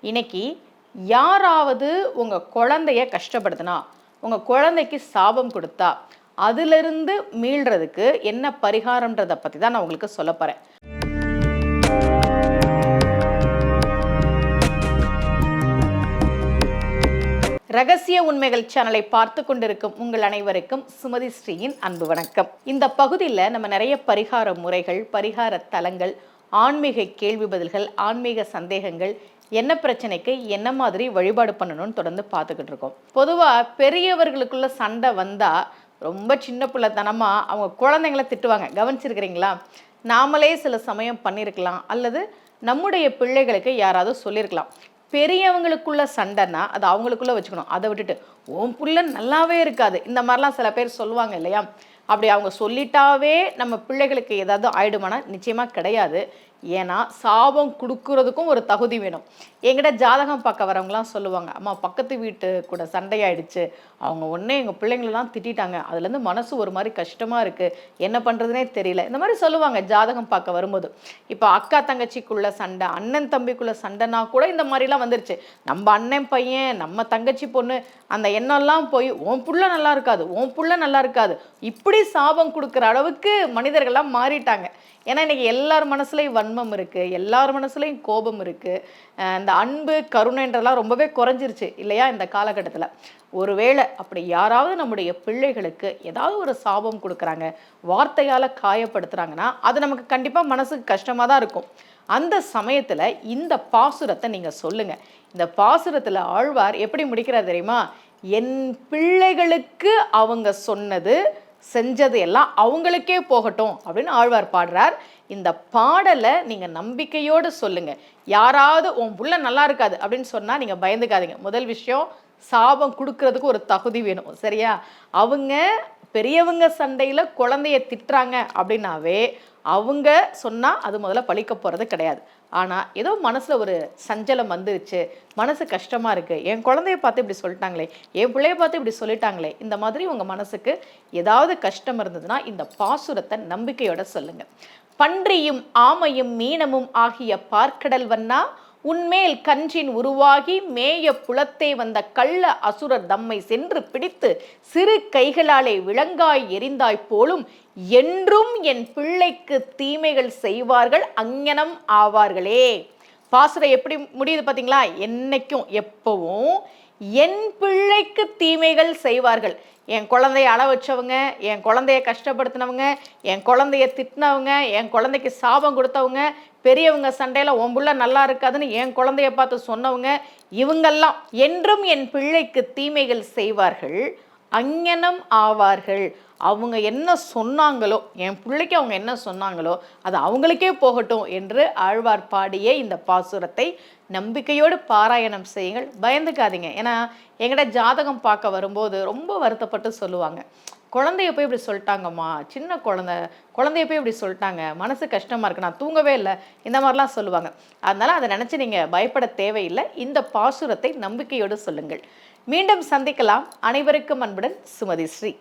இன்னைக்கு யாராவது உங்கள் குழந்தைய கஷ்டப்படுத்தினா, உங்கள் குழந்தைக்கு சாபம் கொடுத்தா, அதிலிருந்து மீள்றதுக்கு என்ன பரிகாரம்ன்றதை பற்றி தான் நான் உங்களுக்கு சொல்ல போகிறேன். ரகசிய உண்மைகள் சேனலை பார்த்து கொண்டிருக்கும் உங்கள் அனைவருக்கும் சுமதி ஸ்ரீயின் அன்பு வணக்கம். இந்த பகுதியில் நம்ம நிறைய பரிகார முறைகள், பரிகார தலங்கள், ஆன்மீக கேள்வி பதில்கள், ஆன்மீக சந்தேகங்கள், என்ன பிரச்சனைக்கு என்ன மாதிரி வழிபாடு பண்ணணும்னு தொடர்ந்து பார்த்துக்கிட்டு இருக்கோம். பொதுவாக பெரியவர்களுக்குள்ள சண்டை வந்தால் ரொம்ப சின்ன பிள்ளைத்தனமாக அவங்க குழந்தைங்கள திட்டுவாங்க. கவனிச்சிருக்கிறீங்களா? நாமளே சில சமயம் பண்ணியிருக்கலாம், அல்லது நம்முடைய பிள்ளைகளுக்கு யாராவது சொல்லியிருக்கலாம். பெரியவங்களுக்குள்ள சண்டைன்னா அது அவங்களுக்குள்ள வச்சுக்கணும். அதை விட்டுட்டு உன் புள்ள நல்லாவே இருக்காது, இந்த மாதிரிலாம் சில பேர் சொல்லுவாங்க இல்லையா? அப்படி அவங்க சொல்லிட்டாவே நம்ம பிள்ளைகளுக்கு ஏதாவது ஆயிடுமானா நிச்சயமாக கிடையாது. ஏன்னா சாபம் கொடுக்கறதுக்கும் ஒரு தகுதி வேணும். என்கிட்ட ஜாதகம் பார்க்க வரவங்களாம் சொல்லுவாங்க, அம்மா பக்கத்து வீட்டு கூட சண்டையாயிடுச்சு, அவங்க ஒன்றே எங்கள் பிள்ளைங்களெலாம் திட்டாங்க, அதுலேருந்து மனசு ஒரு மாதிரி கஷ்டமாக இருக்குது, என்ன பண்ணுறதுனே தெரியல, இந்த மாதிரி சொல்லுவாங்க ஜாதகம் பார்க்க வரும்போது. இப்போ அக்கா தங்கச்சிக்குள்ள சண்டை, அண்ணன் தம்பிக்குள்ள சண்டைனா கூட இந்த மாதிரிலாம் வந்துருச்சு. நம்ம அண்ணன் பையன், நம்ம தங்கச்சி பொண்ணு, அந்த எண்ணெல்லாம் போய் உன் புள்ள நல்லா இருக்காது, உன் புள்ள நல்லா இருக்காது, இப்படி சாபம் கொடுக்குற அளவுக்கு மனிதர்கள்லாம் மாறிட்டாங்க. ஏன்னா இன்றைக்கி எல்லார் மனசுலையும் வன்மம் இருக்குது, எல்லார் மனசுலையும் கோபம் இருக்குது. இந்த அன்பு கருணைன்றலாம் ரொம்பவே குறைஞ்சிருச்சு இல்லையா இந்த காலகட்டத்தில். ஒருவேளை அப்படி யாராவது நம்முடைய பிள்ளைகளுக்கு ஏதாவது ஒரு சாபம் கொடுக்குறாங்க, வார்த்தையால் காயப்படுத்துகிறாங்கன்னா அது நமக்கு கண்டிப்பாக மனசுக்கு கஷ்டமாக தான் இருக்கும். அந்த சமயத்தில் இந்த பாசுரத்தை நீங்கள் சொல்லுங்கள். இந்த பாசுரத்தில் ஆழ்வார் எப்படி முடிக்கிறார் தெரியுமா? என் பிள்ளைகளுக்கு அவங்க சொன்னது செஞ்சது எல்லாம் அவங்களுக்கே போகட்டும் அப்படின்னு ஆழ்வார் பாடுறார். இந்த பாடலை நீங்கள் நம்பிக்கையோடு சொல்லுங்கள். யாராவது உன் புள்ள நல்லா இருக்காது அப்படின்னு சொன்னால் நீங்கள் பயந்துக்காதீங்க. முதல் விஷயம், சாபம் கொடுக்கறதுக்கு ஒரு தகுதி வேணும், சரியா? அவங்க பெரியவங்க சண்டையில் குழந்தைய திட்டுறாங்க அப்படின்னாவே அவங்க சொன்னால் அது முதல்ல பழிக்க போகிறது கிடையாது. ஆனால் ஏதோ மனசில் ஒரு சஞ்சலம் வந்துருச்சு, மனசு கஷ்டமாக இருக்குது, என் குழந்தைய பார்த்து இப்படி சொல்லிட்டாங்களே, என் பிள்ளைய பார்த்து இப்படி சொல்லிட்டாங்களே, இந்த மாதிரி உங்கள் மனசுக்கு ஏதாவது கஷ்டம் இருந்ததுன்னா இந்த பாசுரத்தை நம்பிக்கையோட சொல்லுங்கள். பன்றியும் ஆமையும் மீனமும் ஆகிய பார்க்கடல் வண்ணா, உன்மேல் கன்றின் உருவாகி மேய புலத்தே வந்த கள்ள அசுரர் தம்மை சென்று பிடித்து சிறு கைகளாலே விலங்காய் எரிந்தாய் போலும் என்றும் என் பிள்ளைக்கு தீமைகள் செய்வார்கள், அங்ஙனம் ஆவார்களே. பாசுரம் எப்படி முடியுது பார்த்தீங்களா? என்னைக்கும் எப்பவும் என் பிள்ளைக்கு தீமைகள் செய்வார்கள். என் குழந்தைய அள வச்சவங்க, என் குழந்தைய கஷ்டப்படுத்தினவங்க, என் குழந்தைய திட்டினவங்க, என் குழந்தைக்கு சாபம் கொடுத்தவங்க, பெரியவங்க சண்டையில் உன் புள்ள நல்லா இருக்காதுன்னு என் குழந்தைய பார்த்து சொன்னவங்க, இவங்கெல்லாம் என்றும் என் பிள்ளைக்கு தீமைகள் செய்வார்கள், அங்ஙனம் ஆவார்கள். அவங்க என்ன சொன்னாங்களோ, என் பிள்ளைக்கு அவங்க என்ன சொன்னாங்களோ அது அவங்களுக்கே போகட்டும் என்று ஆழ்வார் பாடிய இந்த பாசுரத்தை நம்பிக்கையோடு பாராயணம் செய்யுங்கள். பயந்துக்காதீங்க. ஏன்னா எங்கிட்ட ஜாதகம் பார்க்க வரும்போது ரொம்ப வருத்தப்பட்டு சொல்லுவாங்க, குழந்தைய போய் இப்படி சொல்லிட்டாங்கம்மா, சின்ன குழந்தைய போய் இப்படி சொல்லிட்டாங்க, மனசு கஷ்டமாக இருக்கு, நான் தூங்கவே இல்லை, இந்த மாதிரிலாம் சொல்லுவாங்க. அதனால் அதை நினச்சி நீங்கள் பயப்பட தேவையில்லை. இந்த பாசுரத்தை நம்பிக்கையோடு சொல்லுங்கள். மீண்டும் சந்திக்கலாம். அனைவருக்கும் அன்புடன் சுமதி ஸ்ரீ.